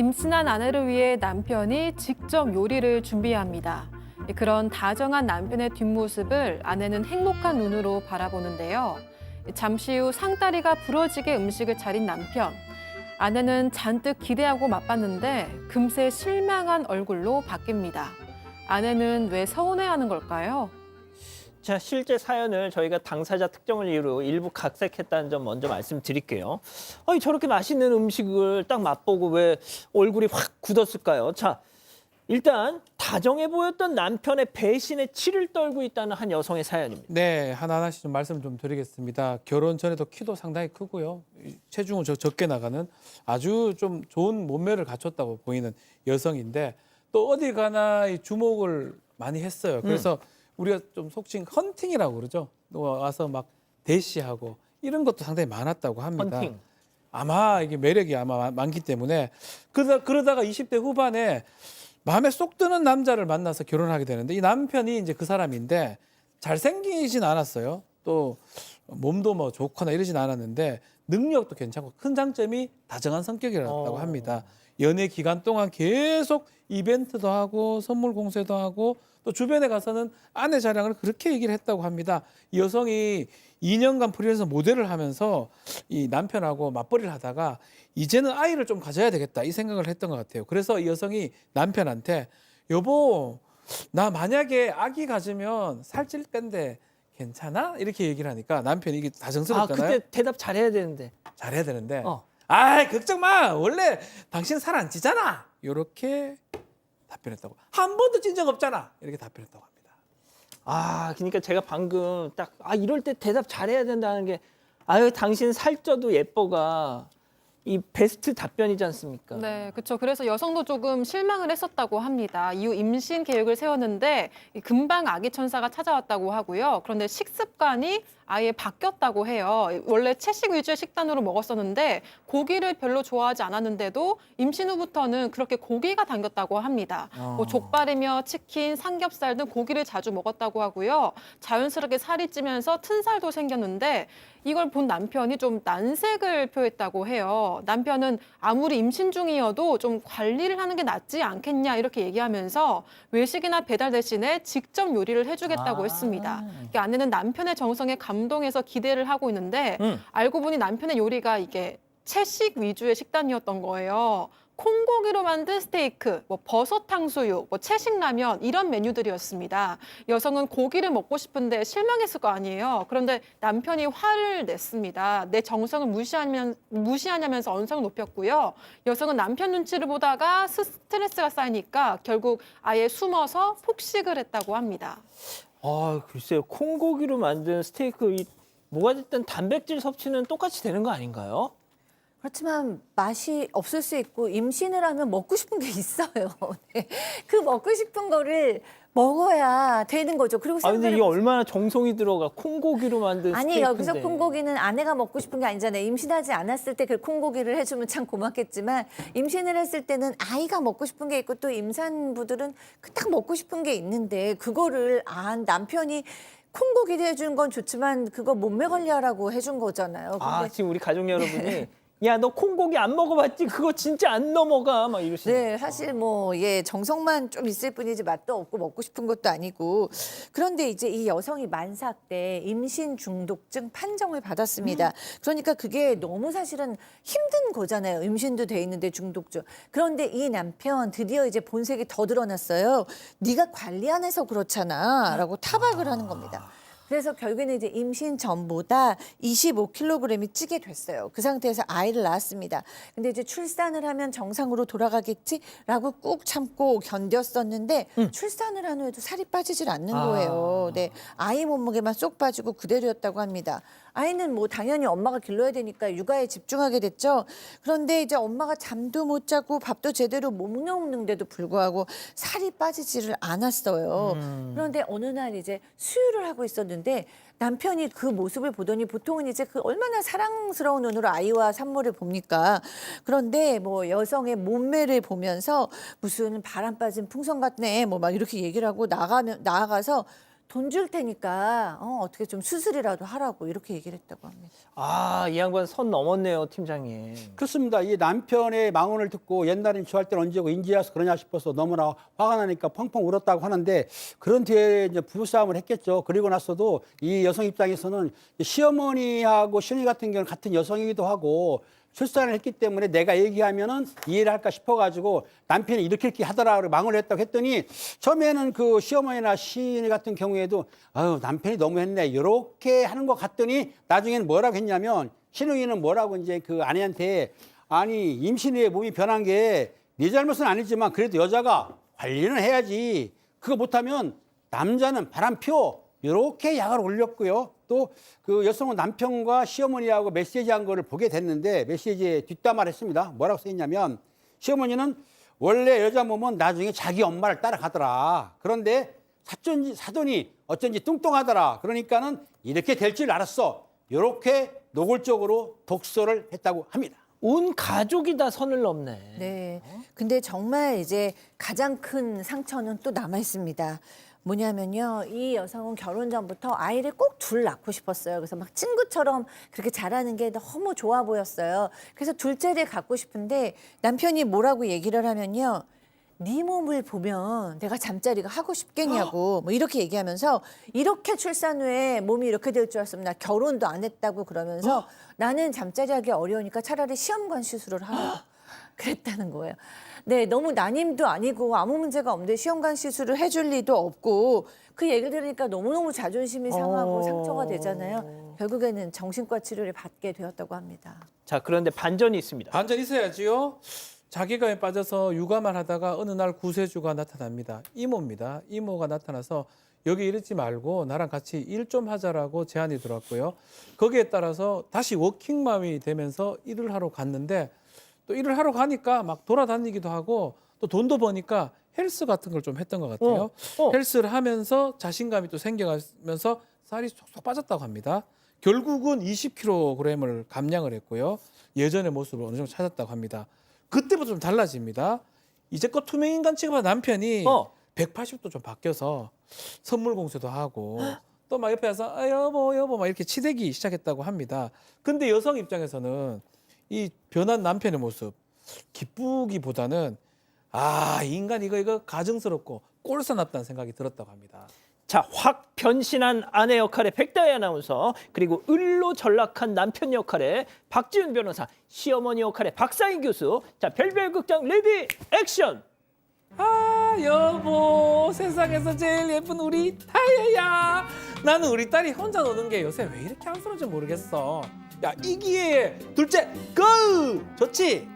임신한 아내를 위해 남편이 직접 요리를 준비합니다. 그런 다정한 남편의 뒷모습을 아내는 행복한 눈으로 바라보는데요. 잠시 후 상다리가 부러지게 음식을 차린 남편. 아내는 잔뜩 기대하고 맛봤는데 금세 실망한 얼굴로 바뀝니다. 아내는 왜 서운해하는 걸까요? 자, 실제 사연을 저희가 당사자 특정을 이유로 일부 각색했다는 점 먼저 말씀드릴게요. 아니, 저렇게 맛있는 음식을 딱 맛보고 왜 얼굴이 확 굳었을까요? 자, 일단 다정해 보였던 남편의 배신에 치를 떨고 있다는 한 여성의 사연입니다. 네, 하나하나씩 좀 말씀 좀 드리겠습니다. 결혼 전에도 키도 상당히 크고요. 체중은 적게 나가는 아주 좀 좋은 몸매를 갖췄다고 보이는 여성인데 또 어디 가나 이 주목을 많이 했어요. 그래서 우리가 좀 속칭 헌팅이라고 그러죠. 또 와서 막 대시하고 이런 것도 상당히 많았다고 합니다. 헌팅. 아마 이게 매력이 아마 많기 때문에 그러다가 20대 후반에 마음에 쏙 드는 남자를 만나서 결혼하게 되는데 이 남편이 이제 그 사람인데 잘생기진 않았어요. 또 몸도 뭐 좋거나 이러진 않았는데 능력도 괜찮고 큰 장점이 다정한 성격이라고 합니다. 연애 기간 동안 계속 이벤트도 하고 선물 공세도 하고 또 주변에 가서는 아내 자랑을 그렇게 얘기를 했다고 합니다. 이 여성이 2년간 프리랜서 모델을 하면서 이 남편하고 맞벌이를 하다가 이제는 아이를 좀 가져야 되겠다 이 생각을 했던 것 같아요. 그래서 이 여성이 남편한테 여보 나 만약에 아기 가지면 살찔 건데 괜찮아? 이렇게 얘기를 하니까 남편이 이게 아, 다정스럽잖아요. 그때 대답 잘해야 되는데. 잘해야 되는데 어. 걱정 마 원래 당신 살 안 찌잖아 이렇게 답변했다고. 한 번도 찐 적 없잖아 이렇게 답변했다고 합니다. 아, 그러니까 제가 방금 딱 이럴 때 대답 잘해야 된다는 게 아유, 당신 살쪄도 예뻐가 이 베스트 답변이지 않습니까? 네, 그렇죠. 그래서 여성도 조금 실망을 했었다고 합니다. 이후 임신 계획을 세웠는데 금방 아기 천사가 찾아왔다고 하고요. 그런데 식습관이 아예 바뀌었다고 해요. 원래 채식 위주의 식단으로 먹었었는데 고기를 별로 좋아하지 않았는데도 임신 후부터는 그렇게 고기가 당겼다고 합니다. 뭐 족발이며 치킨, 삼겹살 등 고기를 자주 먹었다고 하고요. 자연스럽게 살이 찌면서 튼살도 생겼는데 이걸 본 남편이 좀 난색을 표했다고 해요. 남편은 아무리 임신 중이어도 좀 관리를 하는 게 낫지 않겠냐 이렇게 얘기하면서 외식이나 배달 대신에 직접 요리를 해주겠다고 했습니다. 아내는 남편의 정성에 감동해서 기대를 하고 있는데 알고 보니 남편의 요리가 이게 채식 위주의 식단이었던 거예요. 콩고기로 만든 스테이크, 뭐 버섯 탕수육, 뭐 채식 라면 이런 메뉴들이었습니다. 여성은 고기를 먹고 싶은데 실망했을 거 아니에요. 그런데 남편이 화를 냈습니다. 내 정성을 무시하냐면서 언성을 높였고요. 여성은 남편 눈치를 보다가 스트레스가 쌓이니까 결국 아예 숨어서 폭식을 했다고 합니다. 아, 글쎄요. 콩고기로 만든 스테이크 뭐가 됐든 단백질 섭취는 똑같이 되는 거 아닌가요? 그렇지만 맛이 없을 수 있고 임신을 하면 먹고 싶은 게 있어요. 네. 그 먹고 싶은 거를 먹어야 되는 거죠. 그리고 근데 이게 얼마나 정성이 들어가 콩고기로 만든 아니 스테이크인데. 여기서 콩고기는 아내가 먹고 싶은 게 아니잖아요. 임신하지 않았을 때 그 콩고기를 해주면 참 고맙겠지만 임신을 했을 때는 아이가 먹고 싶은 게 있고 또 임산부들은 딱 먹고 싶은 게 있는데 그거를 남편이 콩고기를 해준 건 좋지만 그거 몸매 관리하라고 해준 거잖아요. 근데 지금 우리 가족 여러분이 야, 너 콩고기 안 먹어봤지? 그거 진짜 안 넘어가. 막 이러시네. 네, 사실 정성만 좀 있을 뿐이지 맛도 없고 먹고 싶은 것도 아니고. 그런데 이제 이 여성이 만삭 때 임신 중독증 판정을 받았습니다. 그러니까 그게 너무 사실은 힘든 거잖아요. 임신도 돼 있는데 중독증. 그런데 이 남편 드디어 이제 본색이 더 드러났어요. 네가 관리 안 해서 그렇잖아라고 타박을 하는 겁니다. 그래서 결국에는 이제 임신 전보다 25kg이 찌게 됐어요. 그 상태에서 아이를 낳았습니다. 근데 이제 출산을 하면 정상으로 돌아가겠지라고 꾹 참고 견뎠었는데 출산을 한 후에도 살이 빠지질 않는 거예요. 네, 아이 몸무게만 쏙 빠지고 그대로였다고 합니다. 아이는 뭐 당연히 엄마가 길러야 되니까 육아에 집중하게 됐죠. 그런데 이제 엄마가 잠도 못 자고 밥도 제대로 못 먹는데도 불구하고 살이 빠지지를 않았어요. 그런데 어느 날 이제 수유를 하고 있었는데 남편이 그 모습을 보더니 보통은 이제 그 얼마나 사랑스러운 눈으로 아이와 산모를 봅니까? 그런데 뭐 여성의 몸매를 보면서 무슨 바람 빠진 풍선 같네 뭐 막 이렇게 얘기를 하고 나아가서 돈 줄 테니까 어떻게 좀 수술이라도 하라고 이렇게 얘기를 했다고 합니다. 아, 이 양반 선 넘었네요, 팀장님. 그렇습니다. 이 남편의 망언을 듣고 옛날엔 저할 때는 언제고 인제 와서 그러냐 싶어서 너무나 화가 나니까 펑펑 울었다고 하는데 그런 뒤에 이제 부부싸움을 했겠죠. 그리고 나서도 이 여성 입장에서는 시어머니하고 시어머니 같은 경우는 같은 여성이기도 하고 출산을 했기 때문에 내가 얘기하면은 이해를 할까 싶어가지고 남편이 이렇게 하더라 그러고 망언을 했다고 했더니 처음에는 그 시어머니나 시인 같은 경우에도 아유 남편이 너무했네 이렇게 하는 것 같더니 나중에는 뭐라고 했냐면 신우이는 뭐라고 이제 그 아내한테 아니 임신 후에 몸이 변한 게 네 잘못은 아니지만 그래도 여자가 관리는 해야지 그거 못하면 남자는 바람 피워 이렇게 약을 올렸고요. 또 그 여성은 남편과 시어머니하고 메시지한 거를 보게 됐는데 메시지에 뒷담화를 했습니다. 뭐라고 써있냐면 시어머니는 원래 여자 몸은 나중에 자기 엄마를 따라가더라. 그런데 사돈이 어쩐지 뚱뚱하더라. 그러니까는 이렇게 될 줄 알았어. 이렇게 노골적으로 독서를 했다고 합니다. 온 가족이 다 선을 넘네. 네. 근데 정말 이제 가장 큰 상처는 또 남아 있습니다. 뭐냐면요. 이 여성은 결혼 전부터 아이를 꼭 둘 낳고 싶었어요. 그래서 막 친구처럼 그렇게 자라는 게 너무 좋아 보였어요. 그래서 둘째를 갖고 싶은데 남편이 뭐라고 얘기를 하면요. 네 몸을 보면 내가 잠자리가 하고 싶겠냐고 뭐 이렇게 얘기하면서 이렇게 출산 후에 몸이 이렇게 될 줄 알았으면 나 결혼도 안 했다고 그러면서 나는 잠자리 하기 어려우니까 차라리 시험관 시술을 하라고 그랬다는 거예요. 네, 너무 난임도 아니고 아무 문제가 없는데 시험관 시술을 해줄 리도 없고 그 얘기를 들으니까 너무너무 자존심이 상하고 상처가 되잖아요. 결국에는 정신과 치료를 받게 되었다고 합니다. 자, 그런데 반전이 있습니다. 반전 있어야지요. 자기감에 빠져서 육아만 하다가 어느 날 구세주가 나타납니다. 이모입니다. 이모가 나타나서 여기 이러지 말고 나랑 같이 일 좀 하자라고 제안이 들어왔고요. 거기에 따라서 다시 워킹맘이 되면서 일을 하러 갔는데 또 일을 하러 가니까 막 돌아다니기도 하고 또 돈도 버니까 헬스 같은 걸 좀 했던 것 같아요. 헬스를 하면서 자신감이 또 생겨가면서 살이 쏙쏙 빠졌다고 합니다. 결국은 20kg을 감량을 했고요. 예전의 모습을 어느 정도 찾았다고 합니다. 그때부터 좀 달라집니다. 이제껏 투명인간 취급한 남편이 180도 좀 바뀌어서 선물 공세도 하고 또 막 옆에 와서 아, 여보 막 이렇게 치대기 시작했다고 합니다. 근데 여성 입장에서는 이 변한 남편의 모습 기쁘기보다는 아, 이 인간 이거 가증스럽고 꼴사납다는 생각이 들었다고 합니다. 자, 확 변신한 아내 역할의 백다희 아나운서, 그리고 을로 전락한 남편 역할의 박지훈 변호사, 시어머니 역할의 박상희 교수. 자, 별별 극장 레디 액션! 아, 여보, 세상에서 제일 예쁜 우리 다혜야. 나는 우리 딸이 혼자 노는 게 요새 왜 이렇게 안쓰러운지 모르겠어. 야, 이 기회에 둘째 고! 좋지?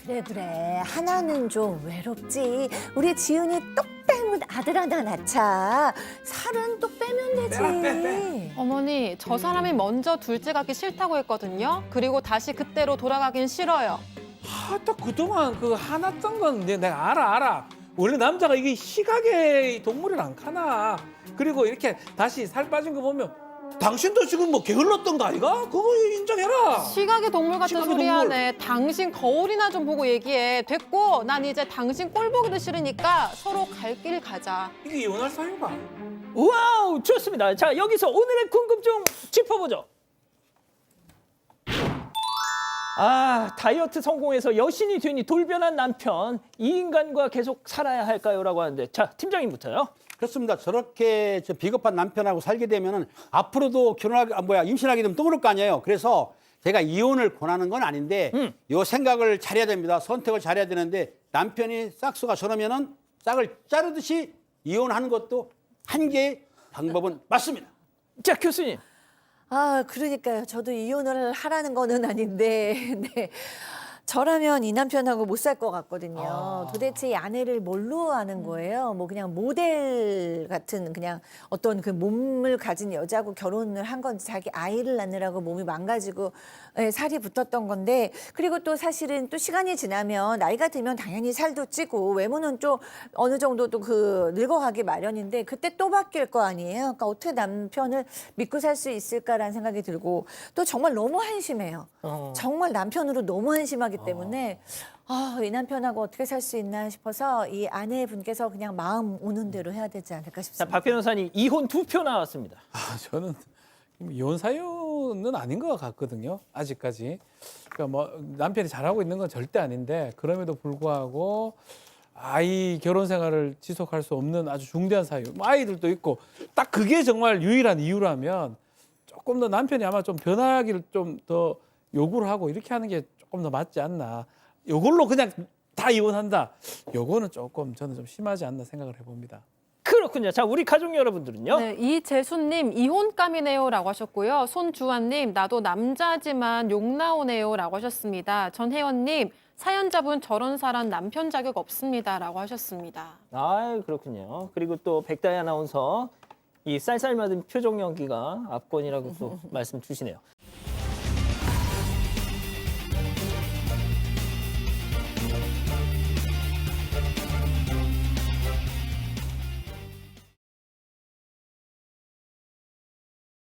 그래 하나는 좀 외롭지. 우리 지훈이 똑 빼면 아들 하나 낳자. 살은 또 빼면 되지. 어머니, 저 사람이 먼저 둘째 갖기 싫다고 했거든요. 그리고 다시 그때로 돌아가긴 싫어요. 아, 또 그동안 그 화났던 건 내가 알아. 원래 남자가 이게 시각의 동물을 안 카나. 그리고 이렇게 다시 살 빠진 거 보면 당신도 지금 뭐 게을렀던 거 아이가? 그거 인정해라. 시각의 동물 같은 시각의 소리 동물. 하네. 당신 거울이나 좀 보고 얘기해. 됐고, 난 이제 당신 꼴 보기도 싫으니까 서로 갈 길 가자. 이게 이혼할 사유가? 와우, 좋습니다. 자, 여기서 오늘의 궁금증 짚어보죠. 아, 다이어트 성공해서 여신이 되니 돌변한 남편, 이 인간과 계속 살아야 할까요? 라고 하는데, 자, 팀장님부터요. 그렇습니다. 저렇게 저 비겁한 남편하고 살게 되면은 앞으로도 임신하게 되면 또 그럴 거 아니에요. 그래서 제가 이혼을 권하는 건 아닌데 요 생각을 잘해야 됩니다. 선택을 잘해야 되는데 남편이 싹수가 저러면은 싹을 자르듯이 이혼하는 것도 한 개의 방법은 맞습니다. 자, 교수님. 아, 그러니까요. 저도 이혼을 하라는 거는 아닌데, 네. 저라면 이 남편하고 못 살 것 같거든요. 도대체 이 아내를 뭘로 아는 거예요? 뭐 그냥 모델 같은 그냥 어떤 그 몸을 가진 여자하고 결혼을 한 건지 자기 아이를 낳느라고 몸이 망가지고 예, 살이 붙었던 건데 그리고 또 사실은 또 시간이 지나면 나이가 들면 당연히 살도 찌고 외모는 좀 어느 정도 또 그 늙어가기 마련인데 그때 또 바뀔 거 아니에요? 그러니까 어떻게 남편을 믿고 살 수 있을까라는 생각이 들고 또 정말 너무 한심해요. 정말 남편으로 너무 한심하게 하기 때문에 이 남편하고 어떻게 살 수 있나 싶어서 이 아내분께서 그냥 마음 오는 대로 해야 되지 않을까 자, 싶습니다. 박 변호사님 이혼 2표 나왔습니다. 저는 이혼 사유는 아닌 것 같거든요. 아직까지. 그러니까 뭐 남편이 잘하고 있는 건 절대 아닌데 그럼에도 불구하고 아이 결혼 생활을 지속할 수 없는 아주 중대한 사유. 뭐 아이들도 있고 딱 그게 정말 유일한 이유라면 조금 더 남편이 아마 좀 변하기를 좀 더 요구를 하고 이렇게 하는 게 조금 더 맞지 않나. 요걸로 그냥 다 이혼한다. 요거는 조금 저는 좀 심하지 않나 생각을 해봅니다. 그렇군요. 자, 우리 가족 여러분들은요. 네, 이재수님 이혼감이네요라고 하셨고요. 손주환님 나도 남자지만 욕 나오네요라고 하셨습니다. 전혜원님 사연자분 저런 사람 남편 자격 없습니다라고 하셨습니다. 아, 그렇군요. 그리고 또 백다희 아나운서 이 쌀쌀맞은 표정 연기가 압권이라고 또 말씀 주시네요.